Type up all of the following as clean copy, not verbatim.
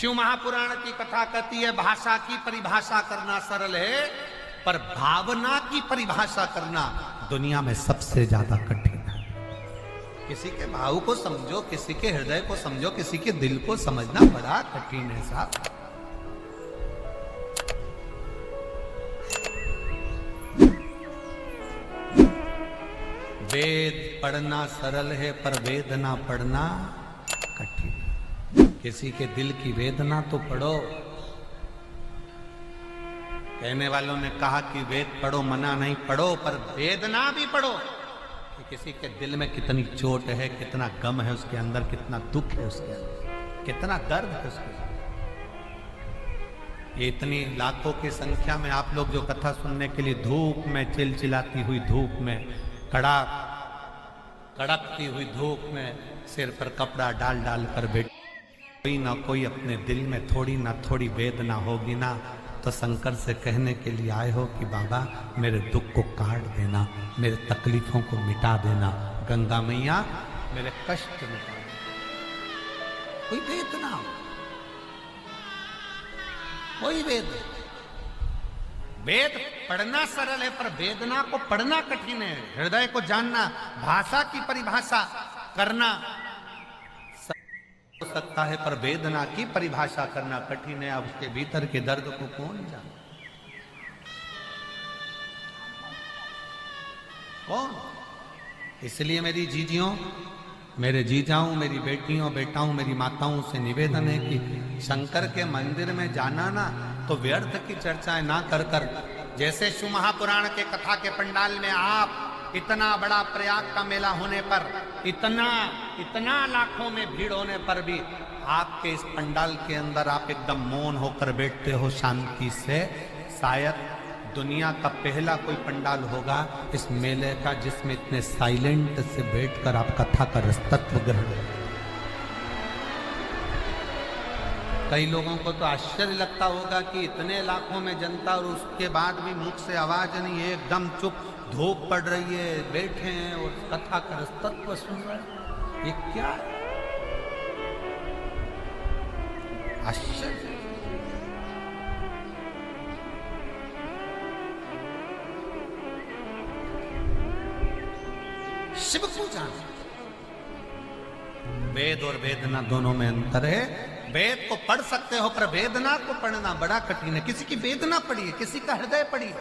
शिव महापुराण की कथा कहती है भाषा की परिभाषा करना सरल है, पर भावना की परिभाषा करना दुनिया में सबसे ज्यादा कठिन है। किसी के भाव को समझो, किसी के हृदय को समझो, किसी के दिल को समझना बड़ा कठिन है साहब। वेद पढ़ना सरल है, पर वेदना पढ़ना कठिन है। किसी के दिल की वेदना तो पढ़ो। कहने वालों ने कहा कि वेद पढ़ो, मना नहीं, पढ़ो, पर वेदना भी पढ़ो कि किसी के दिल में कितनी चोट है, कितना गम है उसके अंदर, कितना दुख है उसके अंदर, कितना दर्द है उसके अंदर। ये इतनी लाखों की संख्या में आप लोग जो कथा सुनने के लिए धूप में, चिलचिलाती हुई धूप में, कड़कती हुई धूप में सिर पर कपड़ा डाल डाल कर बैठ, कोई ना कोई अपने दिल में थोड़ी ना थोड़ी वेदना होगी ना। तो शंकर से कहने के लिए आए हो कि बाबा मेरे दुख को काट देना, मेरे तकलीफों को मिटा देना, गंगा मैया मेरे कष्ट मिटा देना। कोई वेदना, कोई वेद वेद पढ़ना सरल है, पर वेदना को पढ़ना कठिन है। हृदय को जानना, भाषा की परिभाषा करना हो सकता है, पर वेदना की परिभाषा करना कठिन है। अब उसके भीतर के दर्द को कौन जाने? कौन? इसलिए मेरी जीजियों, मेरे जीजाओं, मेरी बेटियों, बेटाओं, मेरी माताओं से निवेदन है कि शंकर के मंदिर में जाना ना तो व्यर्थ की चर्चाएं ना कर कर, जैसे शिव महापुराण के कथा के पंडाल में आप इतना बड़ा प्रयाग का मेला होने पर, इतना लाखों में भीड़ होने पर भी आपके इस पंडाल के अंदर आप एकदम मौन होकर बैठते हो शांति से। शायद दुनिया का पहला कोई पंडाल होगा इस मेले का जिसमें इतने साइलेंट से बैठकर आप कथा का रसतत्व ग्रहण। कई लोगों को तो आश्चर्य लगता होगा कि इतने लाखों में जनता और उसके बाद भी मुख से आवाज नहीं है, एकदम चुप, धूप पड़ रही है, बैठे हैं और कथा का रसतत्व सुन रहे हैं। ये क्या है? आश्चर्य। शिव को जाना। वेद और वेदना दोनों में अंतर है। वेद को पढ़ सकते हो, पर वेदना को पढ़ना बड़ा कठिन है। किसी की वेदना पढ़िए, किसी का हृदय पढ़िए।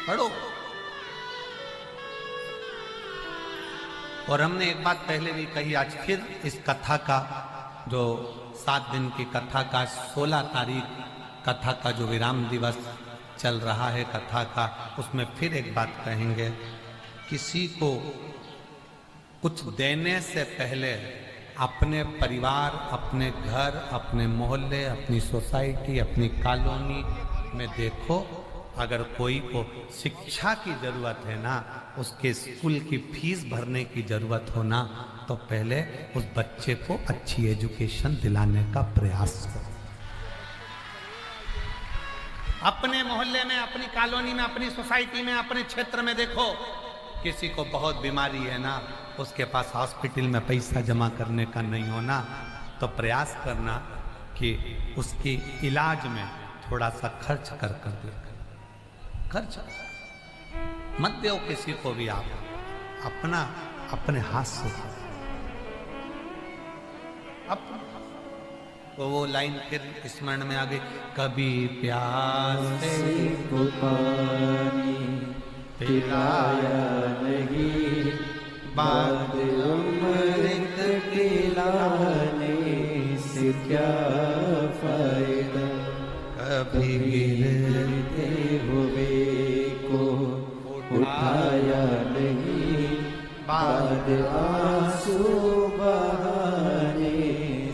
पढ़ो। और हमने एक बात पहले भी कही, आज फिर इस कथा का जो 7 दिन की कथा का 16 तारीख कथा का जो विराम दिवस चल रहा है कथा का, उसमें फिर एक बात कहेंगे। किसी को कुछ देने से पहले अपने परिवार, अपने घर, अपने मोहल्ले, अपनी सोसाइटी, अपनी कॉलोनी में देखो, अगर कोई को शिक्षा की जरूरत है ना, उसके स्कूल की फीस भरने की जरूरत हो ना, तो पहले उस बच्चे को अच्छी एजुकेशन दिलाने का प्रयास करो। अपने मोहल्ले में, अपनी कॉलोनी में, अपनी सोसाइटी में, अपने क्षेत्र में देखो, किसी को बहुत बीमारी है ना, उसके पास हॉस्पिटल में पैसा जमा करने का नहीं होना, तो प्रयास करना कि उसकी इलाज में थोड़ा सा खर्च कर दे। खर्च मत दो किसी को भी, आप अपने हाथ से वो लाइन फिर स्मरण में आ गई। कभी प्यासे को पानी पिलाया नहीं, बाद अमृत पिलाने से क्या फायदा। कभी गिरते हुए को उठाया नहीं, बाद आंसू बहाने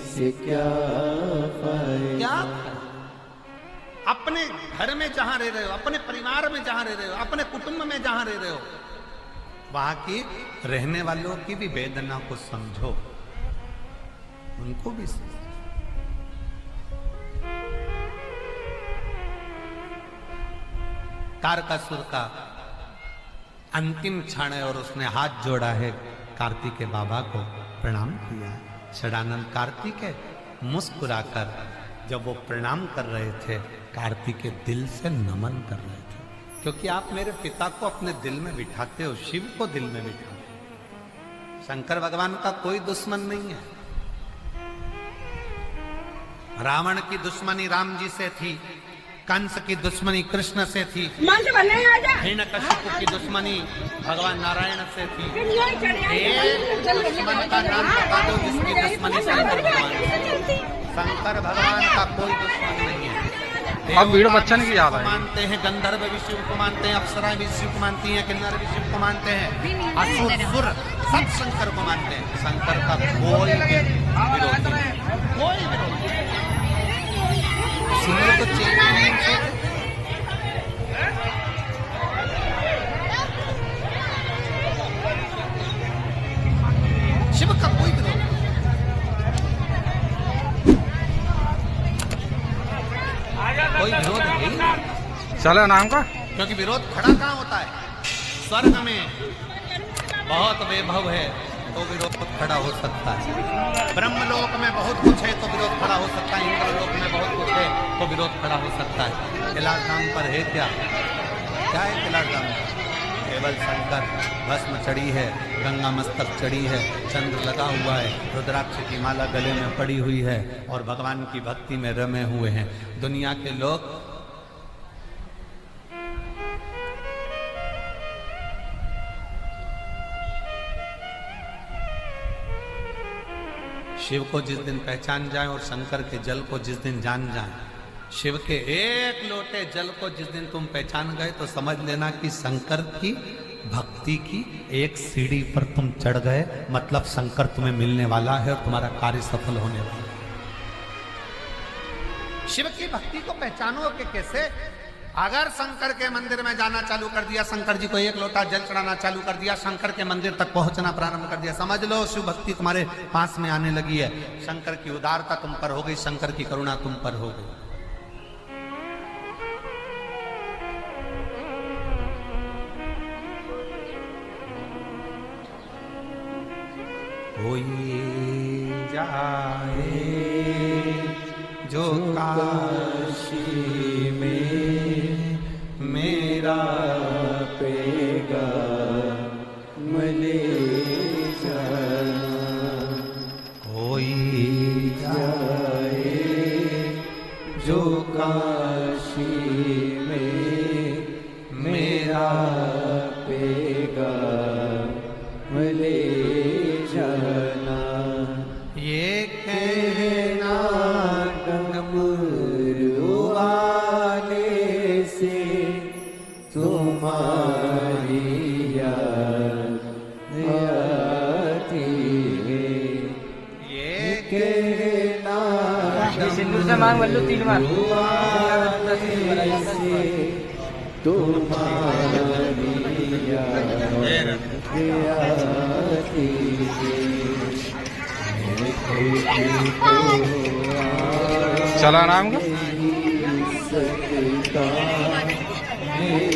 से क्या फायदा। क्या? अपने घर में जहां रह रहे हो, अपने परिवार में जहां रह रहे हो, अपने कुटुंब में जहां रह रहे हो, वहां की रहने वालों की भी वेदना को समझो, उनको भी समझो। तारकासुर का अंतिम क्षण है और उसने हाथ जोड़ा है कार्तिकेय बाबा को प्रणाम किया। षडानंद कार्तिकेय मुस्कुराकर जब वो प्रणाम कर रहे थे, कार्तिकेय दिल से नमन कर रहे थे, क्योंकि आप मेरे पिता को अपने दिल में बिठाते हो, शिव को दिल में बिठाते हो। शंकर भगवान का कोई दुश्मन नहीं है। रावण की दुश्मनी राम जी से थी, कंस की दुश्मनी कृष्ण से थी, हिरण्यकशिपु की दुश्मनी भगवान नारायण से थी। एक दुश्मन का नाम बता दो जिसकी दुश्मनी शंकर भगवान। शंकर भगवान का कोई दुश्मन नहीं है। अब वीडियो बच्चन की याद है। मानते हैं गंधर्व भी शिव को मानते हैं, अप्सरा भी शिव को मानती हैं, किन्नर भी शिव को मानते हैं, असुर सुर सब शंकर को मानते हैं। शंकर का कोई विरोध नहीं, कोई विरोध नहीं। सुनने को चाहिए शिव का कोई विरोध नहीं। कोई विरोध नहीं चलो नाम का, क्योंकि विरोध खड़ा कहाँ होता है? स्वर्ग में बहुत वैभव है तो विरोध खड़ा हो सकता है, ब्रह्मलोक में बहुत कुछ है तो विरोध खड़ा हो सकता है, इंद्रलोक में बहुत कुछ है तो विरोध खड़ा हो सकता है। कैलाश धाम पर है क्या? क्या है कैलाश धाम पर? केवल शंकर, भस्म चढ़ी है, गंगा मस्तक चढ़ी है, चंद्र लगा हुआ है, रुद्राक्ष की माला गले में पड़ी हुई है और भगवान की भक्ति में रमे हुए हैं। दुनिया के लोग शिव को जिस दिन पहचान जाए और शंकर के जल को जिस दिन जान जाए, शिव के एक लोटे जल को जिस दिन तुम पहचान गए तो समझ लेना कि शंकर की भक्ति की एक सीढ़ी पर तुम चढ़ गए, मतलब शंकर तुम्हें मिलने वाला है और तुम्हारा कार्य सफल होने वाला है। शिव की भक्ति को पहचानोगे कैसे? अगर शंकर के मंदिर में जाना चालू कर दिया, शंकर जी को एक लोटा जल चढ़ाना चालू कर दिया, शंकर के मंदिर तक पहुंचना प्रारंभ कर दिया, समझ लो शिव भक्ति तुम्हारे पास में आने लगी है। शंकर की उदारता तुम पर हो गई, शंकर की करुणा तुम पर हो गई। कोई जाए जो काशी में मेरा पेगा मले जाना, कोई जाए जो काशी में मेरा पेगा मले जाना, ये कहना डमरू वाले से तुम्हारी याद आती है, ये कहना सिंदूर से मांग बल्लू 3 बार तुम्हारी याद आती है। चला नाम का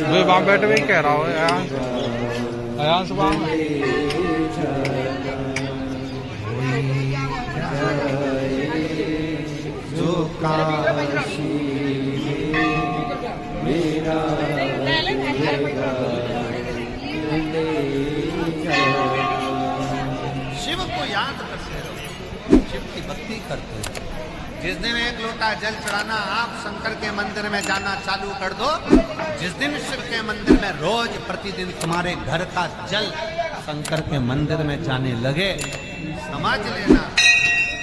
वे वहाँ बैठे हुए कह रहा हो अयान सुबह जो काशी मेरा शिव को याद करते रहो, शिव की भक्ति करते रहो। जिस दिन एक लोटा जल चढ़ाना आप शंकर के मंदिर में जाना चालू कर दो, जिस दिन शिव के मंदिर में रोज प्रतिदिन तुम्हारे घर का जल शंकर के मंदिर में जाने लगे, समझ लेना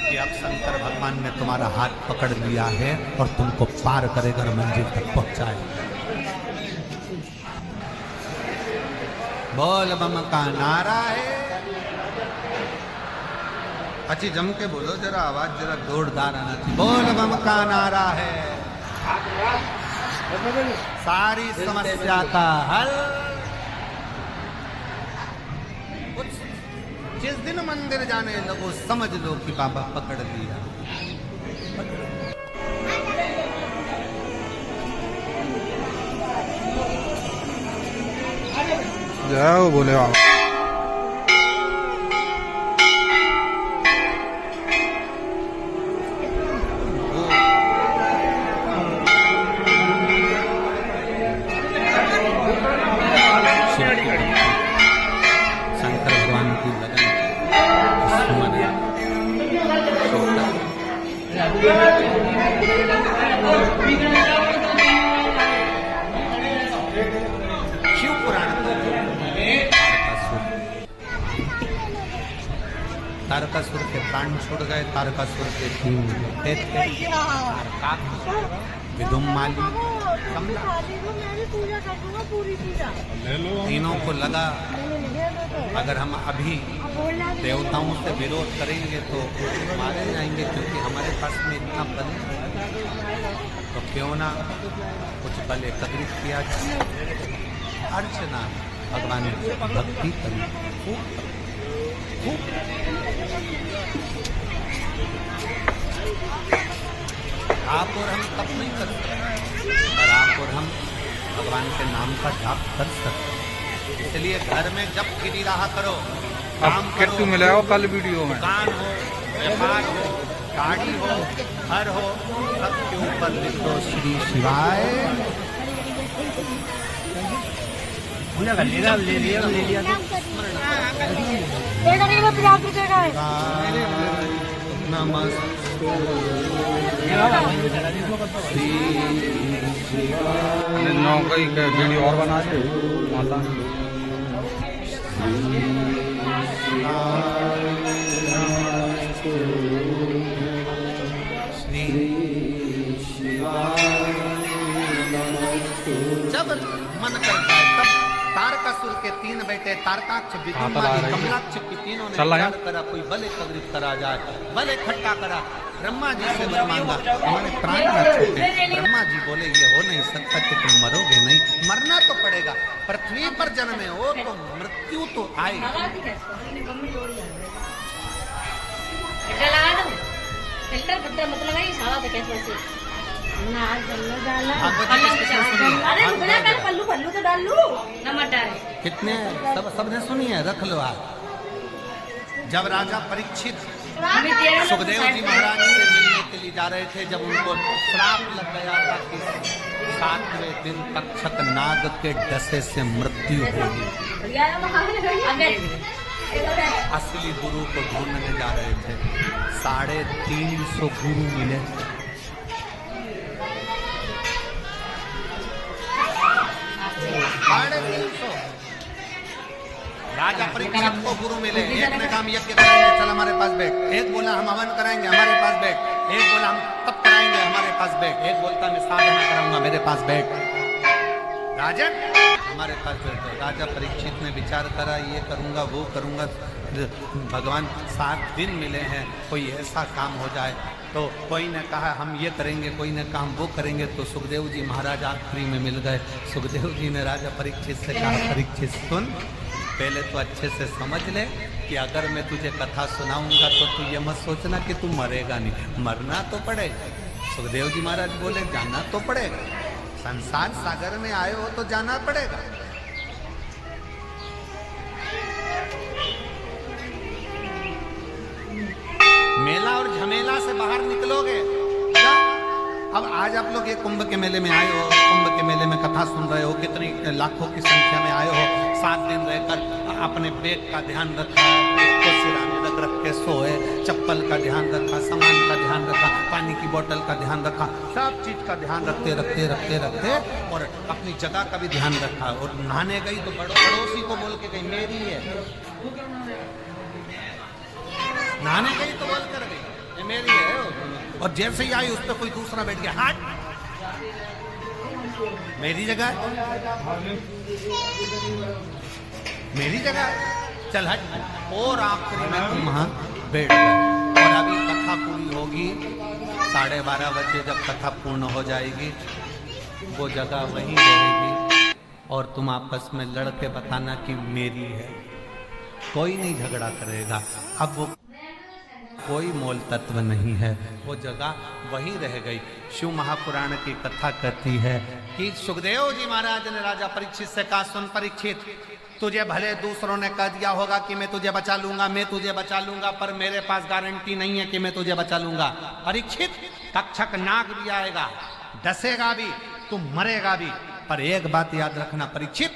कि अब शंकर भगवान ने तुम्हारा हाथ पकड़ लिया है और तुमको पार करेगा, मंजिल तक पहुंचाएगा। बोल बम का नारा है। अच्छी जम के बोलो जरा, आवाज जरा जोरदार आना चाहिए। बोल बम का नारा है, सारी समस्या का हल। जिस दिन मंदिर जाने लगो समझ लो कि बाबा पकड़ लिया। जाओ बोले आओ। शिव पुराण तारकासुर के प्राण छूट गए। तारकासुर के 3 बेटे थे, विदुम्माली, कमला। तीनों को लगा अगर हम अभी देवताओं से विरोध करेंगे तो मारे जाएंगे, क्योंकि हमारे पास में इतना बल है। तो क्यों ना कुछ बल एकत्रित किया जाए, अर्चना भगवान की भक्ति करी खूब। आप और हम तप नहीं कर सकते, और आप और हम भगवान के नाम का जाप कर सकते। इसलिए घर में जब गिरी रहा करो, काम करो, किट्टू मिलाओ कल वीडियो में। दुकान हो, व्यापार हो, गाड़ी हो, घर हो, सबके ऊपर लिख दो श्री शिवाय। ले लिया नौकरी का वीडियो और बना दे माता। जब मन करता है तब तारकासुर के 3 बेटे तारकाक्ष, विदुम्माली, कमलाक्ष की तीनों ने विचार करा कोई बल एकत्रित करा जाए। बल इकट्ठा करा, ब्रह्मा जी से वर मांगा हमारे प्राण न छूटे। ब्रह्मा जी बोले ये हो नहीं सकता कि तुम मरोगे नहीं, मरना तो पड़ेगा, पृथ्वी पर जन्मे हो तो मृत्यु तो आएगी। पल्लू तो डाल लू कितने सबने सुनी है, रख लो आप। जब राजा परीक्षित सुखदेव जी महाराज से मिलने के लिए जा रहे थे, जब उनको श्राप लग गया था कि 7वें दिन तक्षक नाग के डसे से मृत्यु होगी, असली गुरु को ढूंढने जा रहे थे। 350 गुरु मिले। 350 राजा परीक्षित को गुरु मिले। एक ने कहा हम यज्ञ करेंगे, चल हमारे पास बैठ। एक बोला हम हवन कराएंगे, हमारे पास बैठ। एक बोला हम तप कराएंगे, हमारे पास बैठ। एक बोलता मैं साधना कराऊंगा, मेरे पास बैठ। राजन हमारे पास बैठो। राजा परीक्षित ने विचार करा, ये करूंगा वो करूंगा, भगवान 7 दिन मिले हैं, कोई ऐसा काम हो जाए। तो कोई ने कहा हम ये करेंगे, कोई ने कहा हम वो करेंगे। तो सुखदेव जी महाराज आखिरी में मिल गए। सुखदेव जी ने राजा परीक्षित से कहा, परीक्षित सुन, पहले तो अच्छे से समझ ले कि अगर मैं तुझे कथा सुनाऊंगा तो तू ये मत सोचना कि तू मरेगा नहीं, मरना तो पड़ेगा। सुखदेव जी महाराज बोले जाना तो पड़ेगा, संसार सागर में आए हो तो जाना पड़ेगा। मेला और झमेला से बाहर निकलोगे क्या? अब आज आप लोग ये कुंभ के मेले में आए हो, कुंभ के मेले में कथा सुन रहे हो, कितनी लाखों की संख्या में आए हो। 7 दिन रहकर अपने बैग का ध्यान रखा, को सिराने रख के सोए, चप्पल का ध्यान रखा, सामान का ध्यान रखा, पानी की बोतल का ध्यान रखा, सब चीज का ध्यान रखते रखते रखते रखते और अपनी जगह का भी ध्यान रखा। और नहाने गई तो पड़ोसी को बोल के गई मेरी है, नहाने गई तो बोल कर गई ये मेरी है। और जैसे ही आई उस पर कोई दूसरा बैठ गया, हट मेरी जगह है, मेरी जगह है, चल हट। और आखिरी में तुम वहां बैठ गए। और अभी कथा पूरी होगी 12:30 बजे, जब कथा पूर्ण हो जाएगी वो जगह वहीं रहेगी और तुम आपस में लड़ के बताना कि मेरी है। कोई नहीं झगड़ा करेगा। अब वो कोई मोल तत्व नहीं है, वो जगह वहीं रह गई। शिव महापुराण की कथा कहती है कि सुखदेव जी महाराज ने राजा परीक्षित से कहा, सुन परीक्षित, तुझे भले दूसरों ने कह दिया होगा कि मैं तुझे बचा लूंगा, मैं तुझे बचा लूंगा, पर मेरे पास गारंटी नहीं है कि मैं तुझे बचा लूंगा। परीक्षित, तक्षक नाग भी आएगा, डसेगा भी, तू मरेगा भी, पर एक बात याद रखना परीक्षित,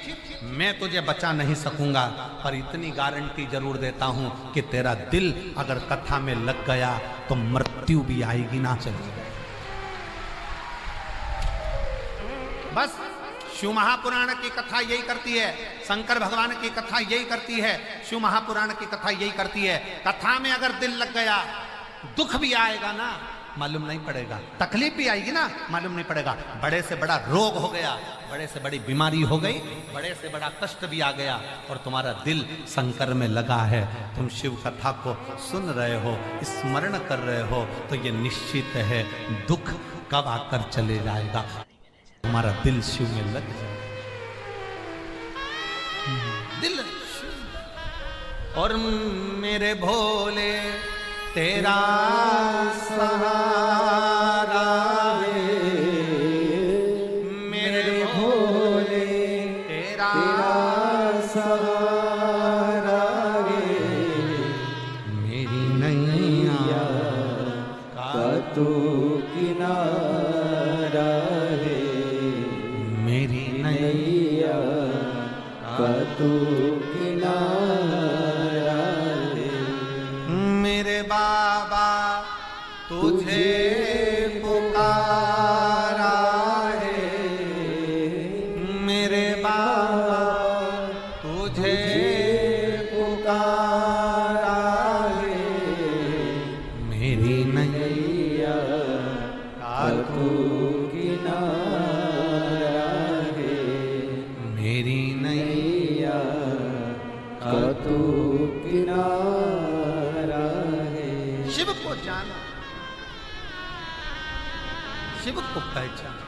मैं तुझे बचा नहीं सकूंगा, पर इतनी गारंटी जरूर देता हूं कि तेरा दिल अगर कथा में लग गया तो मृत्यु भी आएगी ना। चलिए बस शिव महापुराण की कथा यही करती है, शंकर भगवान की कथा यही करती है, शिव महापुराण की कथा यही करती है। कथा में अगर दिल लग गया, दुख भी आएगा ना मालूम नहीं पड़ेगा, तकलीफ भी आएगी ना मालूम नहीं पड़ेगा। बड़े से बड़ा रोग हो गया, बड़े से बड़ी बीमारी हो गई, बड़े से बड़ा कष्ट भी आ गया और तुम्हारा दिल शंकर में लगा है, तुम शिव कथा को सुन रहे हो, स्मरण कर रहे हो, तो ये निश्चित है दुख कब आकर चले जाएगा, तुम्हारा दिल शिव में लग जाए। दिल शिव। और मेरे भोले तेरा सहारा है, मेरे भोले तेरा सहारा है, मेरी नैया का तू किनारा है, मेरी नैया का तू किनारा है। मेरे बाबा तुझे पुकारा है, मेरे बाबा तुझे पुकारा है, मेरी नैया का तू किनारा है, मेरी नैया का तू किनारा है। शिव को जानो, शिव को पहचानो।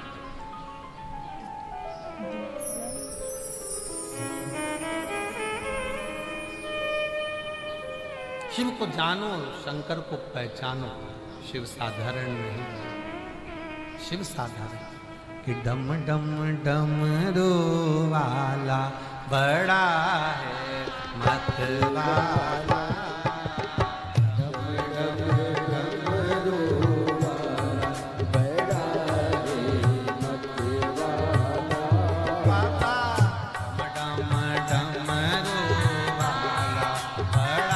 शिव को जानो, शंकर को पहचानो। शिव साधारण नहीं, शिव साधारण कि डम डम डमरू वाला बड़ा है मत वाला, बड़ा